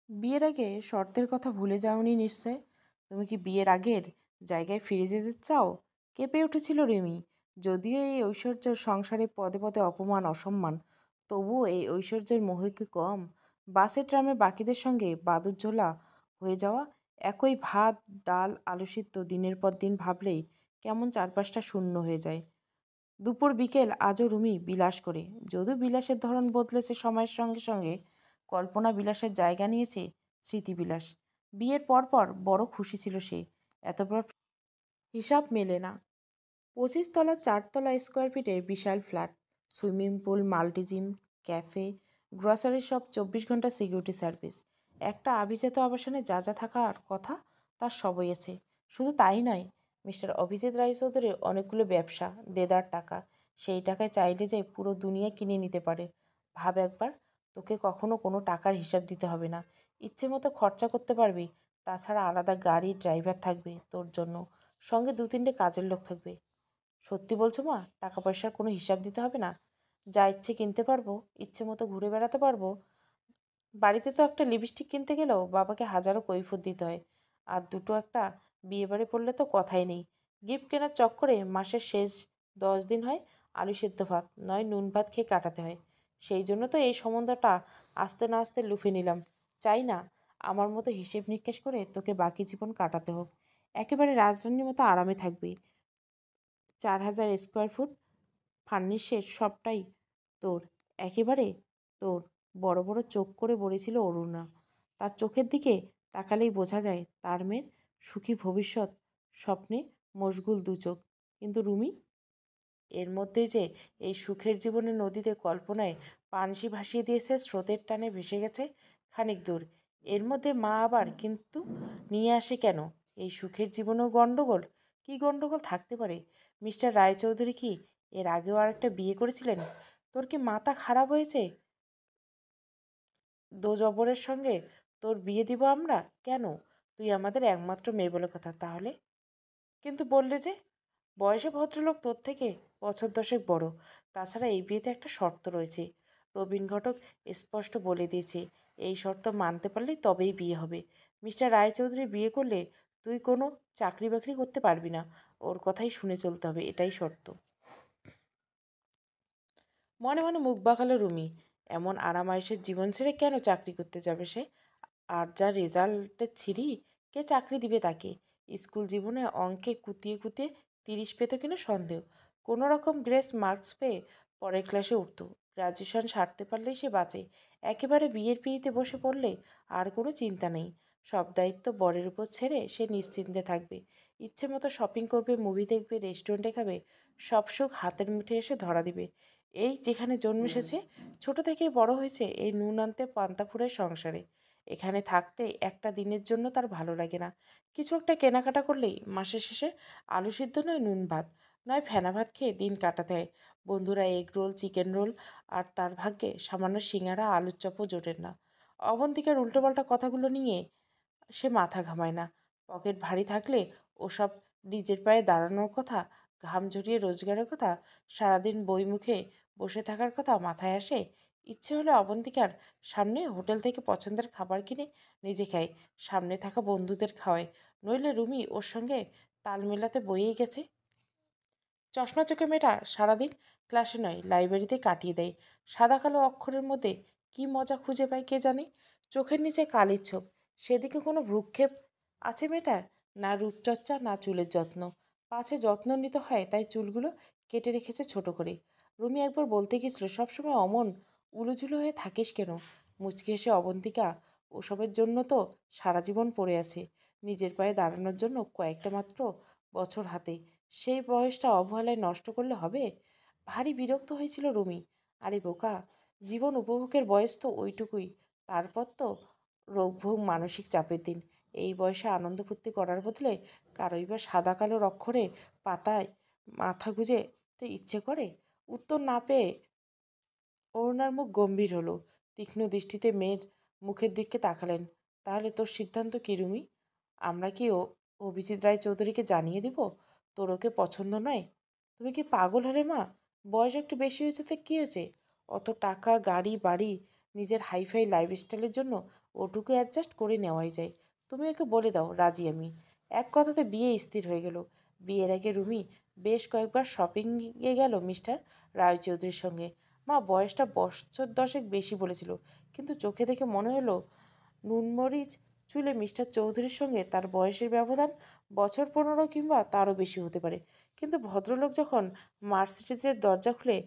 বিয়ের আগে শর্তের কথা ভুলে যাওনি নিশ্চয়? তুমি কি বিয়ের আগের জায়গায় ফিরে যেতে চাও? কেঁপে উঠেছিল রিমি। যদিও এই ঐশ্বর্য সংসারে পদে পদে অপমান অসম্মান, তবুও এই ঐশ্বর্যের মোহ কি কম? বাসে ট্রামে বাকিদের সঙ্গে বাদুড়ঝোলা হয়ে যাওয়া, একই ভাত ডাল আলু সিদ্ধ দিনের পর দিন ভাবলেই কেমন চারপাশটা শূন্য হয়ে যায়। দুপুর বিকেল আজও রুমি বিলাস করে, যদিও বিলাসের ধরন বদলেছে সময়ের সঙ্গে সঙ্গে। কল্পনা বিলাসের জায়গা নিয়েছে স্মৃতিবিলাস। বিয়ের পর বড় খুশি ছিল সে। এতবার হিসাব মেলে না। 25 তলা 4 তলা স্কোয়ার ফিটের বিশাল flat, swimming pool, multigym, cafe, grocery shop, 24 ঘন্টা সিকিউরিটি সার্ভিস। একটা আভিজাত আবাসনে যা যা থাকার কথা তার সবই আছে। শুধু তাই নয়, মিস্টার অভিজিৎ রায়চৌধুরীর অনেকগুলো ব্যবসা, দেদার টাকা। সেই টাকায় চাইলে যে পুরো দুনিয়া কিনে নিতে পারে। ভাব একবার, তোকে কখনো কোনো টাকার হিসাব দিতে হবে না। ইচ্ছে মতো খরচা করতে পারবি। তাছাড়া আলাদা গাড়ি, ড্রাইভার থাকবে তোর জন্য, সঙ্গে 2-3টে কাজের লোক থাকবে। সত্যি বলছো মা? টাকা পয়সার কোনো হিসাব দিতে হবে না? যা ইচ্ছে কিনতে পারবো, ইচ্ছে মতো ঘুরে বেড়াতে পারবো। বাড়িতে তো একটা লিপস্টিক কিনতে গেলেও বাবাকে হাজারো কৈফিয়ত দিতে হয়। আর দুটো একটা বিয়েবাড়ি পড়লে তো কথাই নেই। গিফট কেনার চক্করে মাসের শেষ 10 দিন হয় আলু সেদ্ধ ভাত নয় নুন ভাত খেয়ে কাটাতে হয়। সেই জন্য তো এই সম্বন্ধটা আস্তে না আস্তে লুফে নিলাম। চাই না আমার মতো হিসেব নিকেশ করে তোকে বাকি জীবন কাটাতে হোক। একেবারে রাজরানীর মতো আরামে থাকবি। 4,000 স্কোয়ার ফুট ফার্নিশের সবটাই তোর, একেবারে তোর। বড় বড় চোখ করে বলেছিল অরুণা। তার চোখের দিকে তাকালেই বোঝা যায় তার মেয়ের সুখী ভবিষ্যৎ স্বপ্নে মশগুল দু চোখ। কিন্তু রুমি, এর মধ্যে যে এই সুখের জীবনের নদীতে কল্পনায় পানসি ভাসিয়ে দিয়েছে, স্রোতের টানে ভেসে গেছে খানিক দূর। এর মধ্যে মা আবার কিন্তু নিয়ে আসে কেন? এই সুখের জীবনেও গণ্ডগোল? কী গণ্ডগোল থাকতে পারে? মিস্টার রায়চৌধুরী কি এর আগেও আর একটা বিয়ে করেছিলেন? তোর কি মাথা খারাপ হয়েছে? দোজবরের সঙ্গে তোর বিয়ে দিব আমরা কেন? তুই আমাদের একমাত্র মেয়ে বলে কথা। তাহলে কিন্তু বললে যে বয়সে ভদ্রলোক তোর থেকে বছর দশেক বড়। তাছাড়া এই বিয়েতে একটা শর্ত রয়েছে। রবীন ঘটক স্পষ্ট বলে দিয়েছে, এই শর্ত মানতে পারলেই তবেই বিয়ে হবে। মিস্টার রায়চৌধুরী বিয়ে করলে তুই কোনো চাকরি বাকরি করতে পারবি না। ওর কথাই শুনে চলতে হবে, এটাই শর্ত। মনে মনে মুখ বাঁকালো রুমি। এমন আরামায়েশের জীবন ছেড়ে কেন চাকরি করতে যাবে সে? আর যা রেজাল্টের ছিরি, কে চাকরি দিবে তাকে? স্কুল জীবনে অঙ্কে কুতিয়ে কুতিয়ে 30 পেত কিনা সন্দেহ। কোনো রকম গ্রেস মার্কস পেয়ে পরের ক্লাসে উঠত। গ্রাজুয়েশন সারতে পারলেই সে বাঁচে। একেবারে বিয়ের পিঁড়িতে বসে পড়লে আর কোনো চিন্তা নেই। সব দায়িত্ব বরের উপর ছেড়ে সে নিশ্চিন্তে থাকবে। ইচ্ছে মতো শপিং করবে, মুভি দেখবে, রেস্টুরেন্টে খাবে। সব সুখ হাতের মুঠে এসে ধরা দিবে। এই যেখানে জন্মেছে, ছোট থেকেই বড় হয়েছে এই নুন আনতে পান্তা ফুরায় সংসারে। এখানে থাকতে একটা দিনের জন্য তার ভালো লাগে না। কিছু একটা কেনাকাটা করলেই মাসের শেষে আলু সিদ্ধ নয় নুন ভাত নয় ফেনা ভাত খেয়ে দিন কাটাতে হয়। বন্ধুরা এগ রোল, চিকেন রোল, আর তার ভাগ্যে সামান্য সিঙ্গারা আলুর চপও জোটেন না। অবন্তিকার উল্টোপাল্টা কথাগুলো নিয়ে সে মাথা ঘামায় না। পকেট ভারী থাকলে ওসব নিজের পায়ে দাঁড়ানোর কথা, ঘাম ঝরিয়ে রোজগারের কথা, সারাদিন বই মুখে বসে থাকার কথা মাথায় আসে? ইচ্ছে হলে অবন্তিকার সামনে হোটেল থেকে পছন্দের খাবার কিনে নিজে খায়, সামনে থাকা বন্ধুদের খাওয়ায়। নইলে রুমি ওর সঙ্গে তাল মেলাতে বয়েই গেছে। চশমা চোখে মেয়েটা সারাদিন ক্লাসে নয় লাইব্রেরিতে কাটিয়ে দেয়। সাদা কালো অক্ষরের মধ্যে কি মজা খুঁজে পায় কে জানে। চোখের নিচে কালির ছোপ, সেদিকে কোনো ভ্রুক্ষেপ আছে মেয়েটার? না রূপচর্চা, না চুলের যত্ন। পাছে যত্ন নিতে হয় তাই চুলগুলো কেটে রেখেছে ছোট করে। রুমি একবার বলতে গেছিল, সবসময় অমন উলুঝুলু হয়ে থাকিস কেন? মুচকি হেসে অবন্তিকা, ওসবের জন্য তো সারা জীবন পড়ে আছে। নিজের পায়ে দাঁড়ানোর জন্য কয়েকটা মাত্র বছর হাতে। সেই বয়সটা অবহেলায় নষ্ট করলে হবে? ভারী বিরক্ত হয়েছিল রুমি। আরে বোকা, জীবন উপভোগের বয়স তো ওইটুকুই। তারপর তো রোগভোগ, মানসিক চাপের দিন। এই বয়সে আনন্দ ফুর্তি করার বদলে কারোই বা সাদা কালোর অক্ষরে পাতায় মাথা গুঁজেতে ইচ্ছে করে? উত্তর না পেয়ে অরুণার মুখ গম্ভীর হলো। তীক্ষ্ণ দৃষ্টিতে মেয়ের মুখের দিকে তাকালেন। তাহলে তোর সিদ্ধান্ত কী রুমি? আমরা কি অভিজিৎ রায় চৌধুরীকে জানিয়ে দিব তোর ওকে পছন্দ নয়? তুমি কি পাগল হলে মা? বয়স একটু বেশি হয়েছে তো কী হয়েছে? অত টাকা, গাড়ি, বাড়ি, নিজের হাইফাই লাইফস্টাইলের জন্য ওটুকু অ্যাডজাস্ট করে নেওয়াই যায়। তুমি ওকে বলে দাও রাজি আমি। এক কথাতে বিয়ে স্থির হয়ে গেল। বিয়ের আগে রুমি বেশ কয়েকবার শপিংয়ে গেল মিস্টার রায়চৌধুরীর সঙ্গে। মা বয়সটা বছর দশেক বেশি বলেছিল, কিন্তু চোখে দেখে মনে হলো নুনমরিচ চুলে মিস্টার চৌধুরীর সঙ্গে তার বয়সের ব্যবধান বছর 15 কিংবা তারও বেশি হতে পারে। কিন্তু ভদ্রলোক যখন মার্সিডিজের দরজা খুলে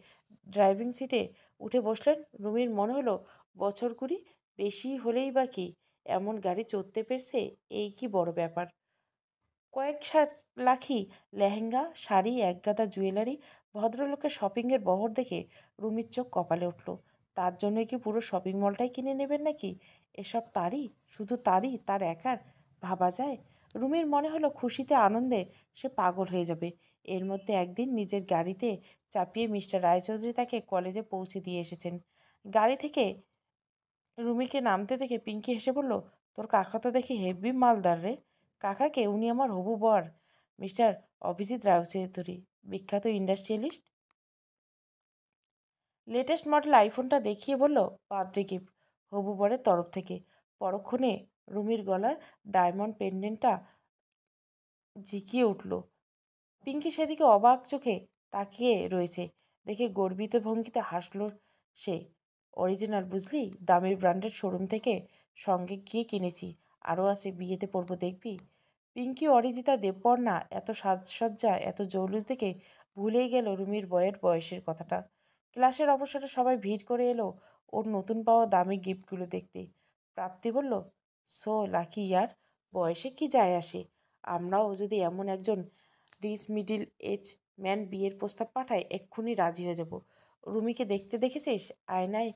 ড্রাইভিং সিটে উঠে বসলেন, রুমির মনে হলো বছর 20 বেশি হলেই বা কি, এমন গাড়ি চড়তে পেরেছে, এই কি বড় ব্যাপার। কয়েক লাখি লেহেঙ্গা, শাড়ি, একগাদা জুয়েলারি, ভদ্রলোকের শপিংয়ের বহর দেখে রুমির চোখ কপালে উঠল। তার জন্যই কি পুরো শপিং মলটাই কিনে নেবেন নাকি? এসব তারই, শুধু তারই, তার একার? ভাবা যায়। রুমির মনে হলো খুশিতে আনন্দে সে পাগল হয়ে যাবে। এর মধ্যে একদিন নিজের গাড়িতে চাপিয়ে মিস্টার রায়চৌধুরী তাকে কলেজে পৌঁছে দিয়ে এসেছেন। গাড়ি থেকে রুমিকে নামতে দেখে পিঙ্কি হেসে বলল, তোর কাকা তো দেখি হেব্বি মালদার রে। কাকাকে? উনি আমার হবু বর, মিস্টার অভিজিৎ রায়চৌধুরী, বিখ্যাত ইন্ডাস্ট্রিয়ালিস্ট। লেটেস্ট মডেল আইফোনটা দেখিয়ে বলল, বার্থডে গিফট হবু বরের তরফ থেকে। পরক্ষণে রুমির গলার ডায়মন্ড পেন্ডেন্টটা ঝিকিয়ে উঠল। পিঙ্কি সেদিকে অবাক চোখে তাকিয়ে রয়েছে দেখে গর্বিত ভঙ্গিতে হাসল সে। অরিজিনাল বুঝলি, দামি ব্র্যান্ডেড শোরুম থেকে সঙ্গে গিয়ে কিনেছি, আরও আছে, বিয়েতে পরবো দেখবি। পিঙ্কি, অরিজিতা, দেববর্ণা এত সাজসজ্জা, এত জৌলুস দেখে ভুলেই গেল রুমির বয়সের কথাটা। ক্লাসের অবসরে সবাই ভিড় করে এলো ওর নতুন পাওয়া দামি গিফটগুলো দেখতে। প্রাপ্তি বলল, সো লাকি ইয়ার, বয়সে কি যায় আসে, আমরাও যদি এমন একজন রিচ মিডিল এজ ম্যান বিয়ের প্রস্তাব পাঠায় এক্ষুনি রাজি হয়ে যাব। রুমিকে দেখতে দেখেছিস? আয়নায়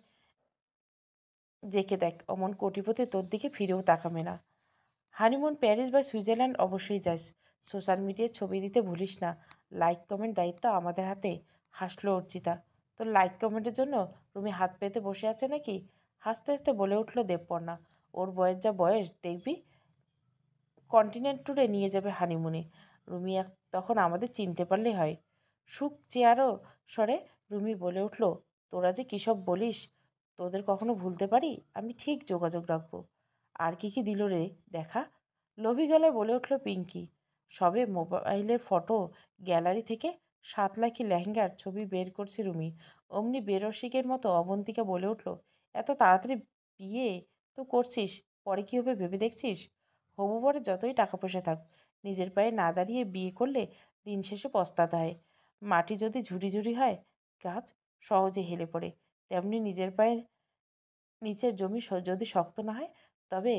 জেকে দেখ, অমন কোটিপতি তোর দিকে ফিরেও তাকাবে না। হানিমুন প্যারিস বা সুইজারল্যান্ড অবশ্যই যাস। সোশ্যাল মিডিয়ায় ছবি দিতে ভুলিস না। লাইক কমেন্ট দায়িত্ব আমাদের হাতে। হাসলো অর্চিতা। তোর লাইক কমেন্টের জন্য রুমি হাত পেতে বসে আছে নাকি? হাসতে হাসতে বলে উঠল দেবপর্ণা, ওর বয়স যা বয়স, দেখবি কন্টিনেন্ট ট্যুরে নিয়ে যাবে হানিমুনে। রুমি তখন আমাদের চিনতে পারলেই হয়। সুখ চেয়ারও স্বরে রুমি বলে উঠল, তোরা যে কী সব বলিস, তোদের কখনো ভুলতে পারি? আমি ঠিক যোগাযোগ রাখবো। আর কি কি দিল রে দেখা? লোভী গলায় বলে উঠল পিঙ্কি। সবে মোবাইলের ফটো গ্যালারি থেকে 7 লাখি লেহেঙ্গার ছবি বের করছে রুমি। অমনি বেরসিকের মতো অবন্তিকা বলে উঠল, এত তাড়াতাড়ি বিয়ে তো করছিস, পরে কী হবে ভেবে দেখছিস? হবু বরে যতই টাকা পয়সা থাক, নিজের পায়ে না দাঁড়িয়ে বিয়ে করলে দিন শেষে পস্তাতে হয়। মাটি যদি ঝুড়ি ঝুড়ি হয়, গাছ সহজে হেলে পড়ে, তেমনি নিজের পায়ের নিচের জমি যদি শক্ত না হয়, তবে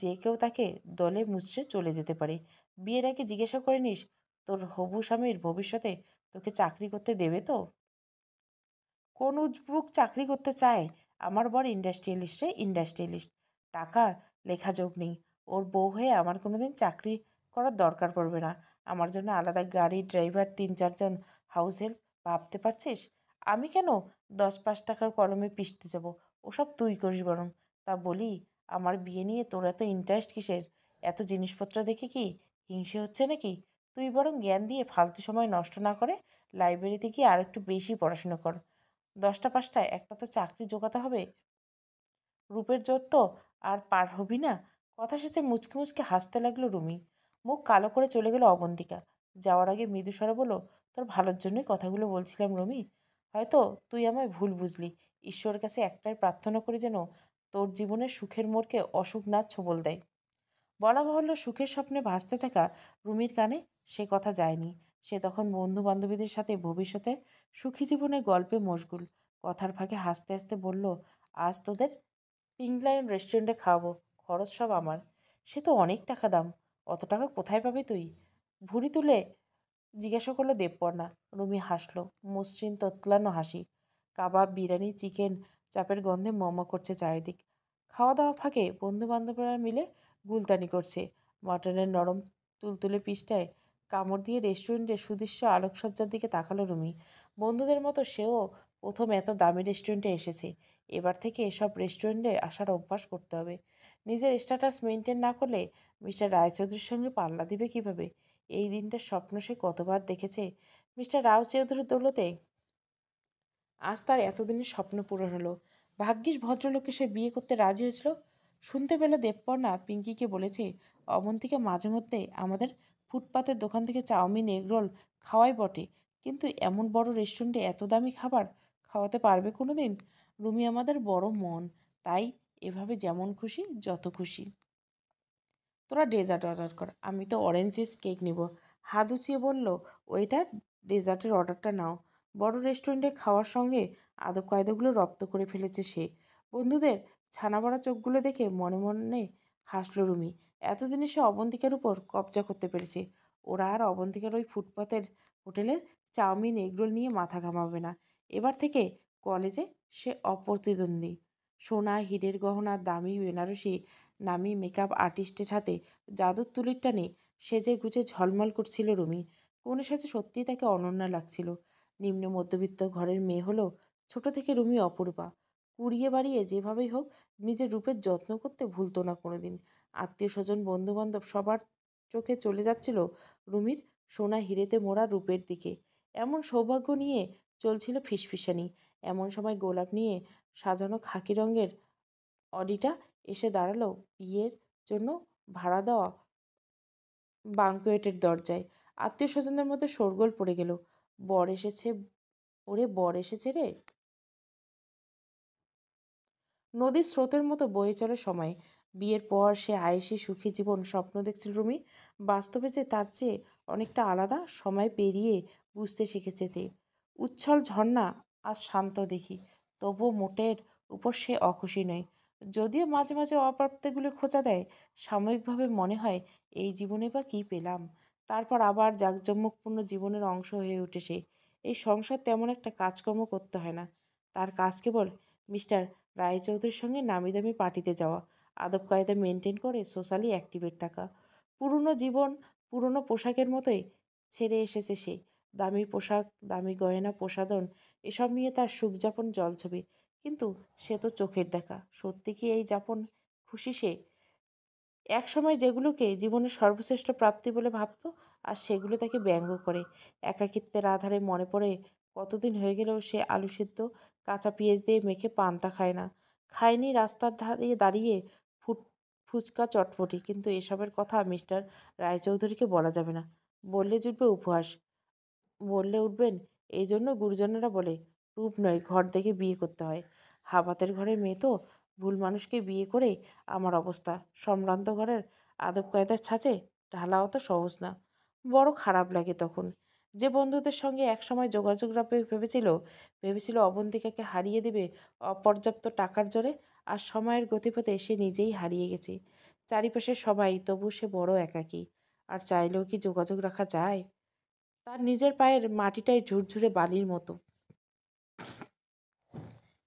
যে কেউ তাকে দলে মুচড়ে চলে যেতে পারে। বিয়ের আগে জিজ্ঞাসা করে নিস, তোর হবু স্বামীর ভবিষ্যতে তোকে চাকরি করতে দেবে তো? কোন উজবুক চাকরি করতে চায়? আমার বর ইন্ডাস্ট্রিয়ালিস্ট রে, ইন্ডাস্ট্রিয়ালিস্ট। টাকার লেখাযোগ নেই। ওর বউ হয়ে আমার কোনোদিন চাকরি করার দরকার পড়বে না। আমার জন্য আলাদা গাড়ি, ড্রাইভার, 3-4 জন হাউস হেল্প। ভাবতে পারছিস? আমি কেন 10-5 টাকার কলমে পিষতে যাব? ওসব তুই করিস বরং। তা বলি, আমার বিয়ে নিয়ে তোর এত ইন্টারেস্ট কিসের? এত জিনিসপত্র দেখে কি হিংসে হচ্ছে নাকি? তুই বরং জ্ঞান দিয়ে ফালতু সময় নষ্ট না করে লাইব্রেরিতে গিয়ে আর একটু বেশি পড়াশুনো কর। 10টা 5টায় একটা তো চাকরি জোগাতে হবে। রূপের জোর তো আর পার হবি না। কথা শেষে মুচকে মুচকে হাসতে লাগলো রুমি। মুখ কালো করে চলে গেল অবন্তিকা। যাওয়ার আগে মৃদু স্বরে বলল, তোর ভালোর জন্যই কথাগুলো বলছিলাম রুমি। হয়তো তুই আমায় ভুল বুঝলি। ঈশ্বরের কাছে একটাই প্রার্থনা করি যেন তোর জীবনের সুখের মোড়কে অসুখ না ছোবল দেয়। বলা বাহুল্য, সুখের স্বপ্নে ভাসতে থাকা রুমির কানে সে কথা যায়নি। সে তখন বন্ধু বান্ধবীদের সাথে ভবিষ্যতে সুখী জীবনের গল্পে মশগুল। কথার ফাঁকে হাসতে হাসতে বলল, আজ তোদের পিঙ্ক লায়ন রেস্টুরেন্টে খাওয়াবো, খরচ সব আমার। সে তো অনেক টাকা দাম। অত টাকা কোথায় পাবে তুই? ভুঁড়ি তুলে জিজ্ঞাসা করলো দেবপর্ণা। রুমি হাসলো, মসৃণ তোতলানো হাসি। কাবাব, বিরিয়ানি, চিকেন চাপের গন্ধে মম করছে চারিদিক। খাওয়া দাওয়া ফাঁকে বন্ধু বান্ধবরা মিলে গুলতানি করছে। মটনের নরম তুলতুলে পিসটায় কামড় দিয়ে রেস্টুরেন্টের সুদৃশ্য আলোকসজ্জার দিকে তাকালো রুমি। বন্ধুদের মতো সেও প্রথম এত দামি রেস্টুরেন্টে এসেছে। এবার থেকে এসব রেস্টুরেন্টে আসার অভ্যাস করতে হবে। নিজের স্ট্যাটাস মেনটেন না করলে মিস্টার রায়চৌধুরীর সঙ্গে পাল্লা দিবে কিভাবে? এই দিনটার স্বপ্ন সে কতবার দেখেছে। মিস্টার রায়চৌধুরীর দৌলতে আজ তার এতদিনের স্বপ্ন পূরণ হলো। ভাগ্যিস ভদ্রলোককে সে বিয়ে করতে রাজি হয়েছিল। শুনতে পেল দেবপর্ণা পিঙ্কিকে বলেছে অবন্তিকা মাঝে মধ্যে আমাদের ফুটপাতের দোকান থেকে চাউমিন এগরোল খাওয়াই বটে, কিন্তু এমন বড় রেস্টুরেন্টে এত দামি খাবার খাওয়াতে পারবে কোনো দিন? রুমি আমাদের বড় মন, তাই এভাবে যেমন খুশি যত খুশি। তোরা ডেজার্ট অর্ডার কর, আমি তো অরেঞ্জ চিজ কেক নিব। হাত উঁচিয়ে বলল ওয়েটার, ডেজার্টের অর্ডারটা নাও। বড় রেস্টুরেন্টে খাওয়ার সঙ্গে আদব কায়দাগুলো রপ্ত করে ফেলেছে সে। বন্ধুদের ছানা বড়া চোখগুলো দেখে মনে মনে হাসল রুমি। এতদিনে সে অবন্তিকার উপর কবজা করতে পেরেছে। ওরা আর অবন্তিকার ওই ফুটপাতের হোটেলের চাউমিন এগরোল নিয়ে মাথা ঘামাবে না। এবার থেকে কলেজে সে অপ্রতিদ্বন্দ্বী। সোনা, হীরের গহনা, দামি বেনারসি, নামি মেকআপ আর্টিস্টের হাতে জাদুর তুলির টানে সেজে গুজে ঝলমল করছিল রুমি। কোন সাজে সত্যিই তাকে অনন্যা লাগছিল। নিম্ন মধ্যবিত্ত ঘরের মেয়ে হলেও ছোট থেকে রুমি অপরূপা। কুড়িয়ে বাড়িয়ে যেভাবেই হোক নিজের রূপের যত্ন করতে ভুলতো না কোনোদিন। আত্মীয় স্বজন, বন্ধু বান্ধব সবার চোখে চলে যাচ্ছিল রুমির সোনা হিরেতে মোড়া রূপের দিকে। এমন সৌভাগ্য নিয়ে চলছিল ফিসফিসানি। এমন সময় গোলাপ নিয়ে সাজানো খাকি রঙের অডিটা এসে দাঁড়ালো বিয়ের জন্য ভাড়া দেওয়া বাঙ্কোয়েটের দরজায়। আত্মীয় স্বজনদের মধ্যে শোরগোল পড়ে গেল। বর এসেছে, ওরে বর এসেছে রে। নদীর স্রোতের মতো বয়ে চলে সময়। বিয়ের পর সে আয়েসি সুখী জীবন স্বপ্ন দেখছিল রুমি। বাস্তবে যে তার চেয়ে অনেকটা আলাদা সময় পেরিয়ে বুঝতে শিখেছে তে। উচ্ছল ঝর্ণা আজ শান্ত দেখি, তবুও মোটের উপর সে অখুশি নয়। যদিও মাঝে মাঝে অপ্রাপ্তিগুলো খোঁচা দেয়, সাময়িকভাবে মনে হয় এই জীবনে বা কী পেলাম। তারপর আবার জাঁকজমকপূর্ণ জীবনের অংশ হয়ে ওঠে সে। এই সংসার তেমন একটা কাজকর্ম করতে হয় না। তার কাজ কেবল মিস্টার রায়চৌধুরীর সঙ্গে নামি দামি পার্টিতে যাওয়া, আদব কায়দা মেনটেন করে সোশ্যালি অ্যাক্টিভেট থাকা। পুরনো জীবন পুরনো পোশাকের মতোই ছেড়ে এসেছে সে। দামি পোশাক, দামি গয়না, প্রসাধন এসব নিয়ে তার সুখযাপন জলছবি। কিন্তু সে তো চোখের দেখা। সত্যি কি এই যাপন খুশি সে? একসময় যেগুলোকে জীবনের সর্বশ্রেষ্ঠ প্রাপ্তি বলে ভাবত, আর সেগুলো তাকে ব্যঙ্গ করে। একাকিত্বের আধারে মনে পড়ে কতদিন হয়ে গেলেও সে আলু সিদ্ধ কাঁচা পেঁয়াজ দিয়ে মেখে পান্তা খায় না, খায়নি রাস্তার ধারে দাঁড়িয়ে ফুচকা চটপটি। কিন্তু এসবের কথা মিস্টার রায়চৌধুরীকে বলা যাবে না, বললে জুটবে উপহাস। বললে উঠবেন এই জন্য গুরুজনেরা বলে রূপ নয় ঘর দেখে বিয়ে করতে হয়। হাবাতের ঘরের মেয়ে তো, ভুল মানুষকে বিয়ে করে আমার অবস্থা। সম্ভ্রান্ত ঘরের আদব কায়দার ছাঁচে ঢালা অত সহজ না। বড় খারাপ লাগে তখন। যে বন্ধুদের সঙ্গে একসময় যোগাযোগ রাখবে ভেবেছিল অবন্তিকাকে হারিয়ে দেবে অপর্যাপ্ত টাকার জোরে, আর সময়ের গতিপথে সে নিজেই হারিয়ে গেছে। চারিপাশে সবাই, তবু সে বড় একাকী। আর চাইলেও কি যোগাযোগ রাখা যায়? তার নিজের পায়ের মাটিটাই ঝুরঝুরে বালির মতো।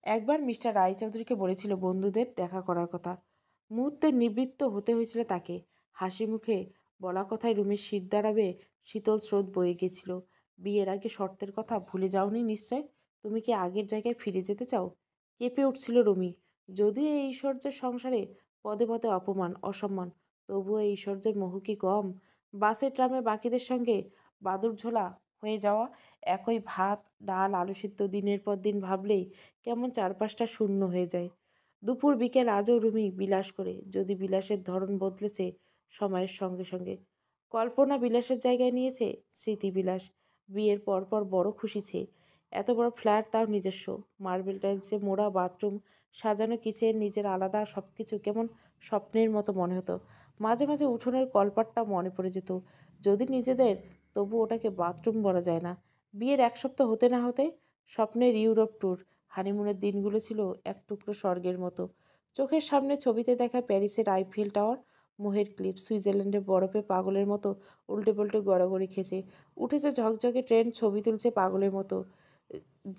একবার মিস্টার রায়চৌধুরীকে বলেছিল বন্ধুদের দেখা করার কথা। মুহূর্তে নিবৃত্ত হতে হয়েছিল তাকে। হাসি মুখে বলা কথায় রুমের শির দাঁড়াবে শীতল স্রোত বয়ে গেছিল। বিয়ের আগে শর্তের কথা ভুলে যাওনি নিশ্চয়? তুমি কি আগের জায়গায় ফিরে যেতে চাও? কেঁপে উঠছিল রুমি। যদিও এই ঐশ্বর্যের সংসারে পদে পদে অপমান, অসম্মান, তবুও এই ঐশ্বর্যের মোহ কি কম? বাসে ট্রামে বাকিদের সঙ্গে বাদুড়ঝোলা হয়ে যাওয়া, একই ভাত ডাল আলু সিদ্ধ দিনের পর দিন ভাবলেই কেমন চারপাশটা শূন্য হয়ে যায়। দুপুর বিকেল আজও রুমি বিলাস করে, যদি বিলাসের ধরন বদলেছে সময়ের সঙ্গে সঙ্গে। কল্পনা বিলাসের জায়গায় নিয়েছে স্মৃতিবিলাস। বিয়ের পরপর বড় খুশি সে। এত বড় ফ্ল্যাট, তাও নিজস্ব। মার্বেল টাইলসে মোড়া বাথরুম, সাজানো কিচেন, নিজের আলাদা সব কিছু কেমন স্বপ্নের মতো মনে হতো। মাঝে মাঝে উঠোনের কলপাটটা মনে পড়ে যেত। যদি নিজেদের, তবু ওটাকে বাথরুম বলা যায় না। বিয়ের এক সপ্তাহ হতে না হতে স্বপ্নের ইউরোপ ট্যুর। হানিমুনের দিনগুলো ছিল এক টুকরো স্বর্গের মতো। চোখের সামনে ছবিতে দেখা প্যারিসের আইফেল টাওয়ার, মোহের ক্লিপ, সুইজারল্যান্ডের বরফে পাগলের মতো উল্টে পাল্টে গড়াগড়ি খেয়েছে। উঠেছে ঝকঝকে ট্রেন, ছবি তুলছে পাগলের মতো।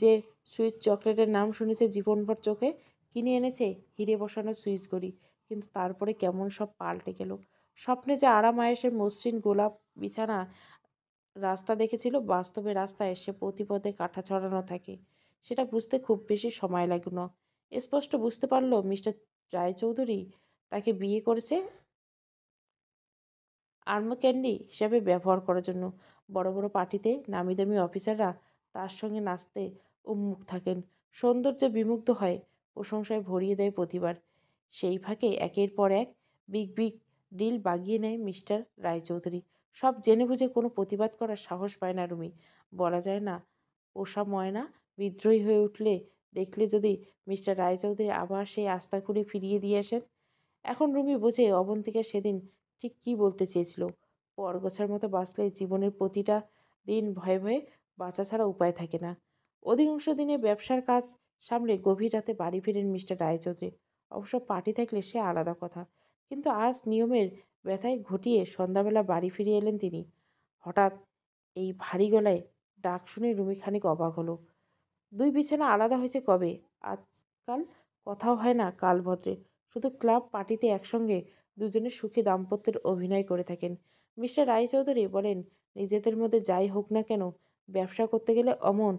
যে সুইস চকলেটের নাম শুনেছে জীবনভর চোখে, কিনে এনেছে হিরে বসানো সুইস ঘড়ি। কিন্তু তারপরে কেমন সব পাল্টে গেল। স্বপ্নে যে আরাম আয়েসের মসৃণ গোলাপ বিছানা রাস্তা দেখেছিল, বাস্তবে রাস্তায় সে প্রতিপদে কাঁটা ছড়ানো থাকে। সেটা বুঝতে খুব বেশি সময় লাগল না। স্পষ্ট বুঝতে পারল মিস্টার রায়চৌধুরী তাকে বিয়ে করেছে আর্ম ক্যান্ডি হিসাবে ব্যবহার করার জন্য। বড় বড় পার্টিতে নামি দামি অফিসাররা তার সঙ্গে নাচতে উন্মুখ থাকেন। সৌন্দর্যে বিমুগ্ধ হয়, প্রশংসায় ভরিয়ে দেয় প্রতিবার। সেই ফাঁকে একের পর এক বিগ বিগ ডিল বাগিয়ে নেয় মিস্টার রায়চৌধুরী। সব জেনে বুঝে কোনো প্রতিবাদ করার সাহস পায় না রুমি। বলা যায় না পোষা ময়না বিদ্রোহী হয়ে উঠলে দেখলে যদি মিস্টার রায়চৌধুরী আবার সেই আস্থা করে ফিরিয়ে দিয়ে আসেন। এখন রুমি বোঝে অবন্তিকা সেদিন ঠিক কী বলতে চেয়েছিল। পরগছার মতো বাঁচলে জীবনের প্রতিটা দিন ভয়ে ভয়ে বাঁচা ছাড়া উপায় থাকে না। অধিকাংশ দিনে ব্যবসার কাজ সামলে গভীর রাতে বাড়ি ফিরেন মিস্টার রায়চৌধুরী। অবশ্য পার্টি থাকলে সে আলাদা কথা, কিন্তু আজ নিয়মের ব্যথায় ঘটিয়ে সন্ধ্যাবেলা বাড়ি ফিরে এলেন তিনি। হঠাৎ এই ভারী গলায় ডাক শুনে রুমি খানিক অবাক হলো। দুই বিছানা আলাদা হয়েছে কবে? আজকাল কথাও হয় না কালভদ্রে, শুধু ক্লাব পার্টিতে একসঙ্গে দুজনে সুখী দাম্পত্যের অভিনয় করে থাকেন। মিস্টার রায়চৌধুরী বলেন, নিজেদের মধ্যে যাই হোক না কেন, ব্যবসা করতে গেলে অমন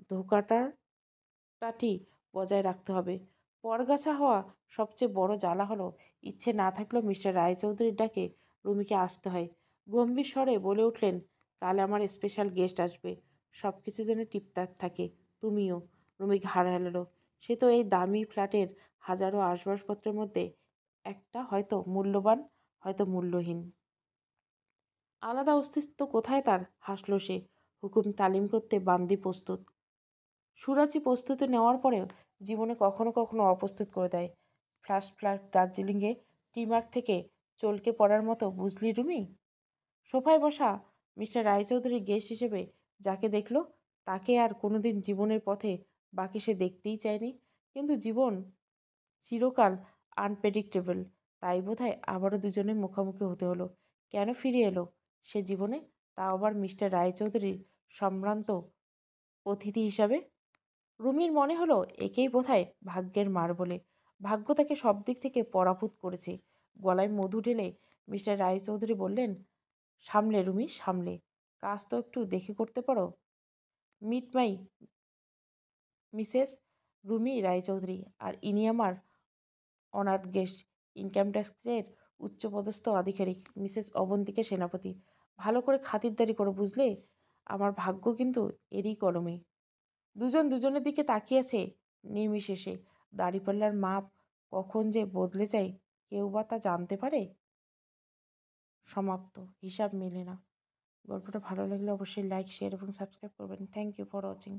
ধোঁকাটাটি বজায় রাখতে হবে। পরগাছা হওয়া সবচেয়ে বড় জ্বালা হলো, ইচ্ছে না থাকলেও মিস্টার রায়চৌধুরীর ডাকে রুমিকে আসতে হয়। গম্ভীর স্বরে বলে উঠলেন, কাল আমার স্পেশাল গেস্ট আসবে, সব কিছু যেন টিপটাপ থাকে, তুমিও। রুমি ঘাড় হেলালো। সে তো এই দামি ফ্ল্যাটের হাজারো আসবাবপত্রের মধ্যে একটা হয়তো মূল্যবান, হয়তো মূল্যহীন। আলাদা অস্তিত্ব কোথায় তার? হাসল সে। হুকুম তালিম করতে বান্দি প্রস্তুত। সুরাচি প্রস্তুতি নেওয়ার পরেও জীবনে কখনো কখনো অপ্রস্তুত করে দেয়। ফার্স্ট ফ্ল্যাট দার্জিলিংয়ে টিমার্ক থেকে চলকে পড়ার মতো, বুঝলি রুমি? সোফায় বসা মিস্টার রায়চৌধুরী গেস্ট হিসেবে যাকে দেখল, তাকে আর কোনোদিন জীবনের পথে বাকি সে দেখতেই চায়নি। কিন্তু জীবন চিরকাল আনপ্রেডিক্টেবল, তাই বোধহয় আবারও দুজনের মুখোমুখি হতে হলো। কেন ফিরে এলো সে জীবনে, তা আবার মিস্টার রায়চৌধুরীর সম্ভ্রান্ত অতিথি হিসাবে? রুমির মনে হলো একেই বোধহয় ভাগ্যের মার বলে। ভাগ্য তাকে সব দিক থেকে পরাভূত করেছে। গলায় মধু ঢেলে মিস্টার রায়চৌধুরী বললেন, সামলে রুমি, সামলে। কাজ তো একটু দেখে করতে পারো। Meet my Mrs Rumi Roychowdhury, আর ইনি আমার অনার্ড গেস্ট, ইনকাম ট্যাক্সের উচ্চপদস্থ আধিকারিক মিসেস অবন্তিকা সেনাপতি। ভালো করে খাতিরদারি করো, বুঝলে? আমার ভাগ্য কিন্তু এরই কলমে। দুজন দুজনের দিকে তাকিয়েছে নির্বিশেষে। দাড়িপাল্লার মাপ কখন যে বদলে যায়, কেউ বা তা জানতে পারে? সমাপ্ত। হিসাব মেলে না। গল্পটা ভালো লাগলে অবশ্যই লাইক, শেয়ার এবং সাবস্ক্রাইব করবেন। Thank you for watching.